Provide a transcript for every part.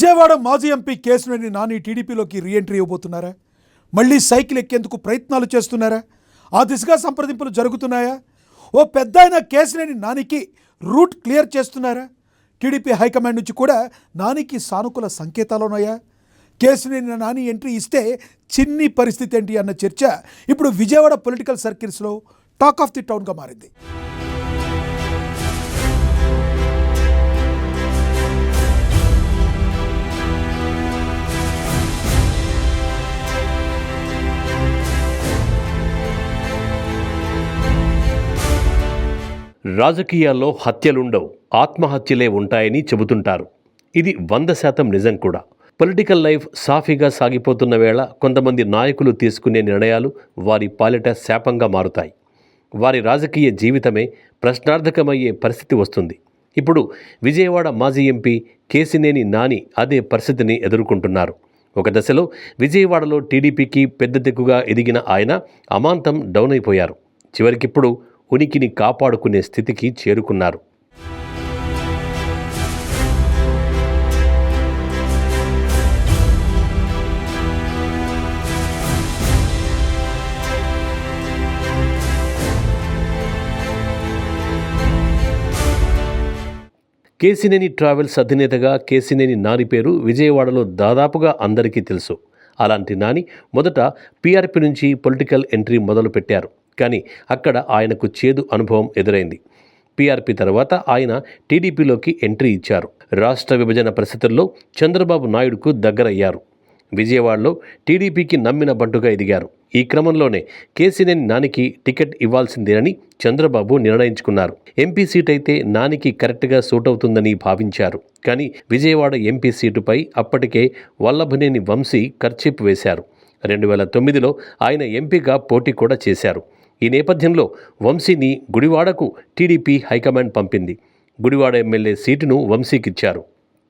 విజయవాడ మాజీ ఎంపీ కేశినేని నాని టీడీపీలోకి రీఎంట్రీ ఇవ్వబోతున్నారా? మళ్ళీ సైకిల్ ఎక్కేందుకు ప్రయత్నాలు చేస్తున్నారా? ఆ దిశగా సంప్రదింపులు జరుగుతున్నాయా? ఓ పెద్దాయన కేశినేని నానికి రూట్ క్లియర్ చేస్తున్నారా? టీడీపీ హైకమాండ్ నుంచి కూడా నానికి సానుకూల సంకేతాలున్నాయా? కేశినేని నాని ఎంట్రీ ఇస్తే చిన్ని పరిస్థితి ఏంటి అన్న చర్చ ఇప్పుడు విజయవాడ పొలిటికల్ సర్కిల్స్లో టాక్ ఆఫ్ ది టౌన్గా మారింది. రాజకీయాల్లో హత్యలుండవు, ఆత్మహత్యలే ఉంటాయని చెబుతుంటారు. ఇది 100% నిజం కూడా. పొలిటికల్ లైఫ్ సాఫీగా సాగిపోతున్న వేళ కొంతమంది నాయకులు తీసుకునే నిర్ణయాలు వారి పాలిట శాపంగా మారుతాయి. వారి రాజకీయ జీవితమే ప్రశ్నార్థకమయ్యే పరిస్థితి వస్తుంది. ఇప్పుడు విజయవాడ మాజీ ఎంపీ కేశినేని నాని అదే పరిస్థితిని ఎదుర్కొంటున్నారు. ఒక దశలో విజయవాడలో టీడీపీకి పెద్ద దిక్కుగా ఎదిగిన ఆయన అమాంతం డౌన్ అయిపోయారు. చివరికిప్పుడు ఉనికిని కాపాడుకునే స్థితికి చేరుకున్నారు. కేశినేని ట్రావెల్స్ అధినేతగా కేశినేని నాని పేరు విజయవాడలో దాదాపుగా అందరికీ తెలుసు. అలాంటి నాని మొదట పీఆర్పీ నుంచి పొలిటికల్ ఎంట్రీ మొదలుపెట్టారు. కానీ అక్కడ ఆయనకు చేదు అనుభవం ఎదురైంది. పీఆర్పీ తర్వాత ఆయన టీడీపీలోకి ఎంట్రీ ఇచ్చారు. రాష్ట్ర విభజన పరిస్థితుల్లో చంద్రబాబు నాయుడుకు దగ్గరయ్యారు. విజయవాడలో టీడీపీకి నమ్మిన బంటుగా ఎదిగారు. ఈ క్రమంలోనే కేశినేని నానికి టికెట్ ఇవ్వాల్సిందేనని చంద్రబాబు నిర్ణయించుకున్నారు. ఎంపీ సీట్ అయితే నానికి కరెక్ట్గా సూట్ అవుతుందని భావించారు. కానీ విజయవాడ ఎంపీ సీటుపై అప్పటికే వల్లభనేని వంశీ కర్చీప్ వేశారు. 2009లో ఆయన ఎంపీగా పోటీ కూడా చేశారు. ఈ నేపథ్యంలో వంశీని గుడివాడకు టీడీపీ హైకమాండ్ పంపింది. గుడివాడ ఎమ్మెల్యే సీటును వంశీకిచ్చారు.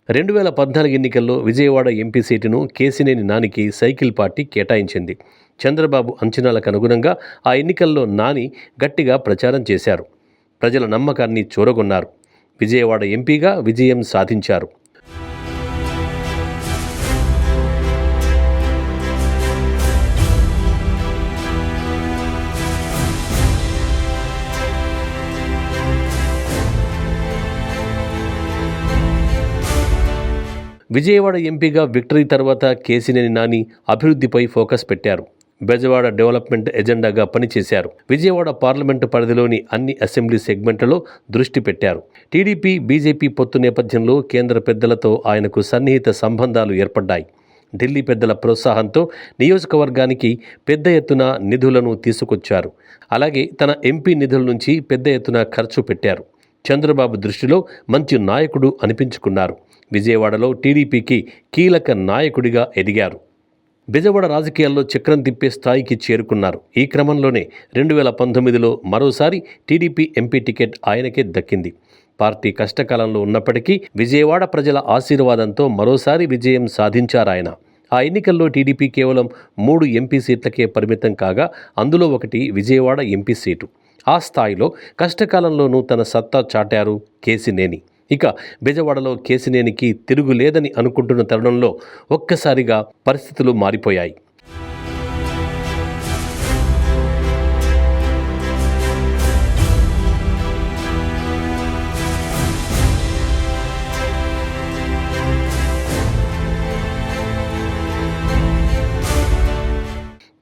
2014 ఎన్నికల్లో విజయవాడ ఎంపీ సీటును కేశినేని నానికి సైకిల్ పార్టీ కేటాయించింది. చంద్రబాబు అంచనాలకు అనుగుణంగా ఆ ఎన్నికల్లో నాని గట్టిగా ప్రచారం చేశారు. ప్రజల నమ్మకాన్ని చూరగొన్నారు. విజయవాడ ఎంపీగా విజయం సాధించారు. విజయవాడ ఎంపీగా విక్టరీ తర్వాత కేశినేని నాని అభివృద్ధిపై ఫోకస్ పెట్టారు. బెజవాడ డెవలప్మెంట్ ఎజెండాగా పనిచేశారు. విజయవాడ పార్లమెంటు పరిధిలోని అన్ని అసెంబ్లీ సెగ్మెంట్లలో దృష్టి పెట్టారు. టీడీపీ బీజేపీ పొత్తు నేపథ్యంలో కేంద్ర పెద్దలతో ఆయనకు సన్నిహిత సంబంధాలు ఏర్పడ్డాయి. ఢిల్లీ పెద్దల ప్రోత్సాహంతో నియోజకవర్గానికి పెద్ద ఎత్తున నిధులను తీసుకొచ్చారు. అలాగే తన ఎంపీ నిధుల నుంచి పెద్ద ఎత్తున ఖర్చు పెట్టారు. చంద్రబాబు దృష్టిలో మంచి నాయకుడు అనిపించుకున్నారు. విజయవాడలో టీడీపీకి కీలక నాయకుడిగా ఎదిగారు. బెజవాడ రాజకీయాల్లో చక్రం తిప్పే స్థాయికి చేరుకున్నారు. ఈ క్రమంలోనే 2019లో మరోసారి టీడీపీ ఎంపీ టికెట్ ఆయనకే దక్కింది. పార్టీ కష్టకాలంలో ఉన్నప్పటికీ విజయవాడ ప్రజల ఆశీర్వాదంతో మరోసారి విజయం సాధించారాయన. ఆ ఎన్నికల్లో టీడీపీ కేవలం 3 ఎంపీ సీట్లకే పరిమితం కాగా అందులో ఒకటి విజయవాడ ఎంపీ సీటు. ఆ స్థాయిలో కష్టకాలంలోనూ తన సత్తా చాటారు కేశినేని. ఇక బెజవాడలో కేశినేనికి తిరుగులేదని అనుకుంటున్న తరుణంలో ఒక్కసారిగా పరిస్థితులు మారిపోయాయి.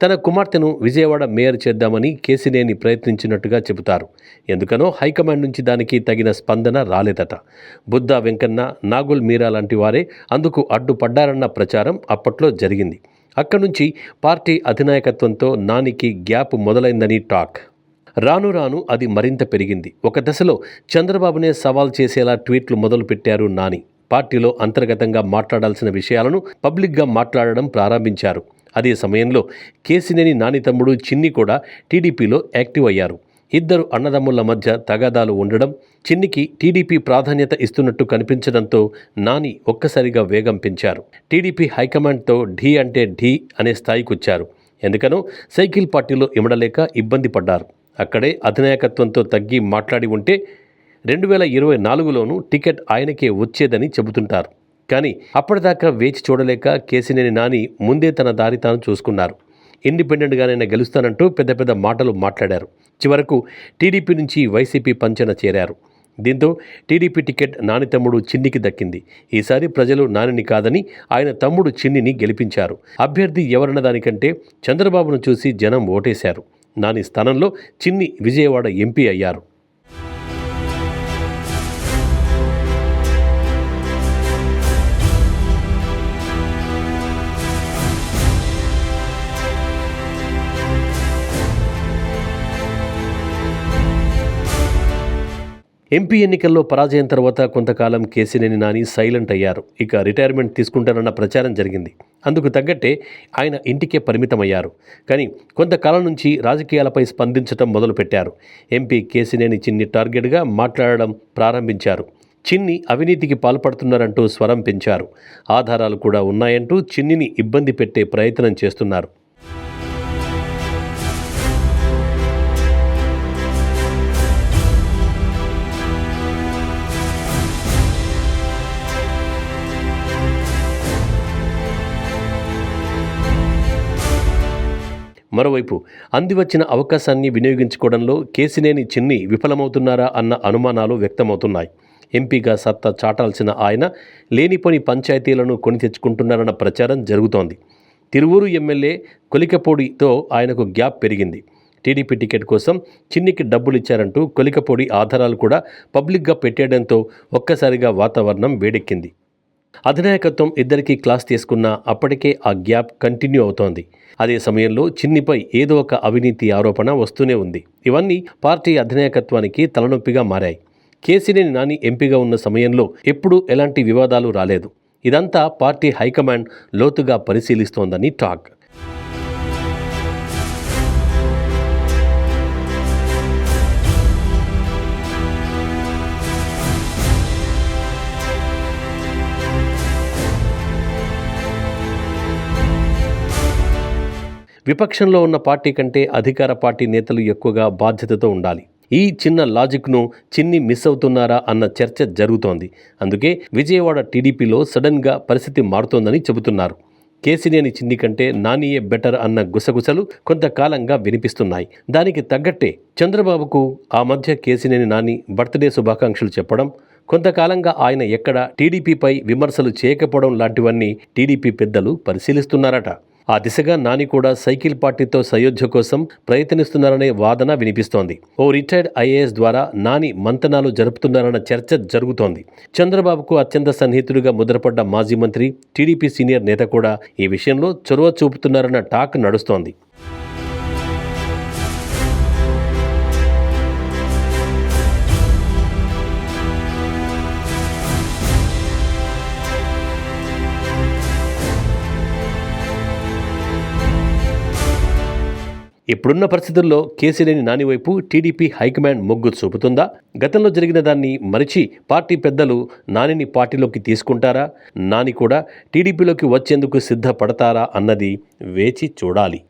తన కుమార్తెను విజయవాడ మేయర్ చేద్దామని కేశినేని ప్రయత్నించినట్టుగా చెబుతారు. ఎందుకనో హైకమాండ్ నుంచి దానికి తగిన స్పందన రాలేదట. బుద్ధా వెంకన్న, నాగుల్ మీరా లాంటి వారే అందుకు అడ్డుపడ్డారన్న ప్రచారం అప్పట్లో జరిగింది. అక్కడి నుంచి పార్టీ అధినాయకత్వంతో నానికి గ్యాప్ మొదలైందని టాక్. రాను రాను అది మరింత పెరిగింది. ఒక దశలో చంద్రబాబునే సవాల్ చేసేలా ట్వీట్లు మొదలుపెట్టారు నాని. పార్టీలో అంతర్గతంగా మాట్లాడాల్సిన విషయాలను పబ్లిక్గా మాట్లాడడం ప్రారంభించారు. అదే సమయంలో కేశినేని నాని తమ్ముడు చిన్ని కూడా టీడీపీలో యాక్టివ్ అయ్యారు. ఇద్దరు అన్నదమ్ముల మధ్య తగాదాలు ఉండడం, చిన్నికి టీడీపీ ప్రాధాన్యత ఇస్తున్నట్టు కనిపించడంతో నాని ఒక్కసారిగా వేగం పెంచారు. టీడీపీ హైకమాండ్తో ఢీ అంటే ఢీ అనే స్థాయికొచ్చారు. ఎందుకనో సైకిల్ పార్టీలో ఇమడలేక ఇబ్బంది పడ్డారు. అక్కడే అధినాయకత్వంతో తగ్గి మాట్లాడి ఉంటే 2024లోనూ టికెట్ ఆయనకే వచ్చేదని చెబుతుంటారు. కానీ అప్పటిదాకా వేచి చూడలేక కేసినేని నాని ముందే తన దారి తాను చూసుకున్నారు. ఇండిపెండెంట్గానైనా గెలుస్తానంటూ పెద్ద పెద్ద మాటలు మాట్లాడారు. చివరకు టీడీపీ నుంచి వైసీపీ పంచన చేరారు. దీంతో టీడీపీ టికెట్ నాని తమ్ముడు చిన్నికి దక్కింది. ఈసారి ప్రజలు నానిని కాదని ఆయన తమ్ముడు చిన్నిని గెలిపించారు. అభ్యర్థి ఎవరన్న దానికంటే చంద్రబాబును చూసి జనం ఓటేశారు. నాని స్థానంలో చిన్ని విజయవాడ ఎంపీ అయ్యారు. ఎంపీ ఎన్నికల్లో పరాజయం తర్వాత కొంతకాలం కేసినేని నాని సైలెంట్ అయ్యారు. ఇక రిటైర్మెంట్ తీసుకుంటారన్న ప్రచారం జరిగింది. అందుకు తగ్గట్టే ఆయన ఇంటికే పరిమితమయ్యారు. కానీ కొంతకాలం నుంచి రాజకీయాలపై స్పందించడం మొదలుపెట్టారు. ఎంపీ కేసినేని చిన్ని టార్గెట్గా మాట్లాడడం ప్రారంభించారు. చిన్ని అవినీతికి పాల్పడుతున్నారంటూ స్వరం పెంచారు. ఆధారాలు కూడా ఉన్నాయంటూ చిన్నిని ఇబ్బంది పెట్టే ప్రయత్నం చేస్తున్నారు. మరోవైపు అందివచ్చిన అవకాశాన్ని వినియోగించుకోవడంలో కేసినేని చిన్ని విఫలమవుతున్నారా అన్న అనుమానాలు వ్యక్తమవుతున్నాయి. ఎంపీగా సత్తా చాటాల్సిన ఆయన లేనిపోని పంచాయతీలను కొని తెచ్చుకుంటున్నారన్న ప్రచారం జరుగుతోంది. తిరువూరు ఎమ్మెల్యే కొలికపూడితో ఆయనకు గ్యాప్ పెరిగింది. టీడీపీ టికెట్ కోసం చిన్నికి డబ్బులు ఇచ్చారంటూ కొలికపూడి ఆధారాలు కూడా పబ్లిక్గా పెట్టేయడంతో ఒక్కసారిగా వాతావరణం వేడెక్కింది. అధినాయకత్వం ఇద్దరికీ క్లాస్ తీసుకున్నా అప్పటికే ఆ గ్యాప్ కంటిన్యూ అవుతోంది. అదే సమయంలో చిన్నిపై ఏదో ఒక అవినీతి ఆరోపణ వస్తూనే ఉంది. ఇవన్నీ పార్టీ అధినాయకత్వానికి తలనొప్పిగా మారాయి. కేసినేని నాని ఎంపీగా ఉన్న సమయంలో ఎప్పుడూ ఎలాంటి వివాదాలు రాలేదు. ఇదంతా పార్టీ హైకమాండ్ లోతుగా పరిశీలిస్తోందని టాక్. విపక్షంలో ఉన్న పార్టీ కంటే అధికార పార్టీ నేతలు ఎక్కువగా బాధ్యతతో ఉండాలి. ఈ చిన్న లాజిక్ను చిన్ని మిస్ అవుతున్నారా అన్న చర్చ జరుగుతోంది. అందుకే విజయవాడ టీడీపీలో సడన్గా పరిస్థితి మారుతోందని చెబుతున్నారు. కేసినేని చిన్ని కంటే నానియే బెటర్ అన్న గుసగుసలు కొంతకాలంగా వినిపిస్తున్నాయి. దానికి తగ్గట్టే చంద్రబాబుకు ఆ మధ్య కేసినేని నాని బర్త్డే శుభాకాంక్షలు చెప్పడం, కొంతకాలంగా ఆయన ఎక్కడ టీడీపీపై విమర్శలు చేయకపోవడం లాంటివన్నీ టీడీపీ పెద్దలు పరిశీలిస్తున్నారట. ఆ దిశగా నాని కూడా సైకిల్ పార్టీతో సయోధ్య కోసం ప్రయత్నిస్తున్నారనే వాదన వినిపిస్తోంది. ఓ రిటైర్డ్ ఐఏఎస్ ద్వారా నాని మంతనాలు జరుపుతున్నారన్న చర్చ జరుగుతోంది. చంద్రబాబుకు అత్యంత సన్నిహితుడిగా ముద్రపడ్డ మాజీ మంత్రి, టీడీపీ సీనియర్ నేత కూడా ఈ విషయంలో చొరవ చూపుతున్నారన్న టాక్ నడుస్తోంది. ఇప్పుడున్న పరిస్థితుల్లో కేసినేని నాని వైపు టీడీపీ హైకమాండ్ మొగ్గు చూపుతుందా? గతంలో జరిగిన దాన్ని మరిచి పార్టీ పెద్దలు నానిని పార్టీలోకి తీసుకుంటారా? నాని కూడా టీడీపీలోకి వచ్చేందుకు సిద్ధపడతారా అన్నది వేచి చూడాలి.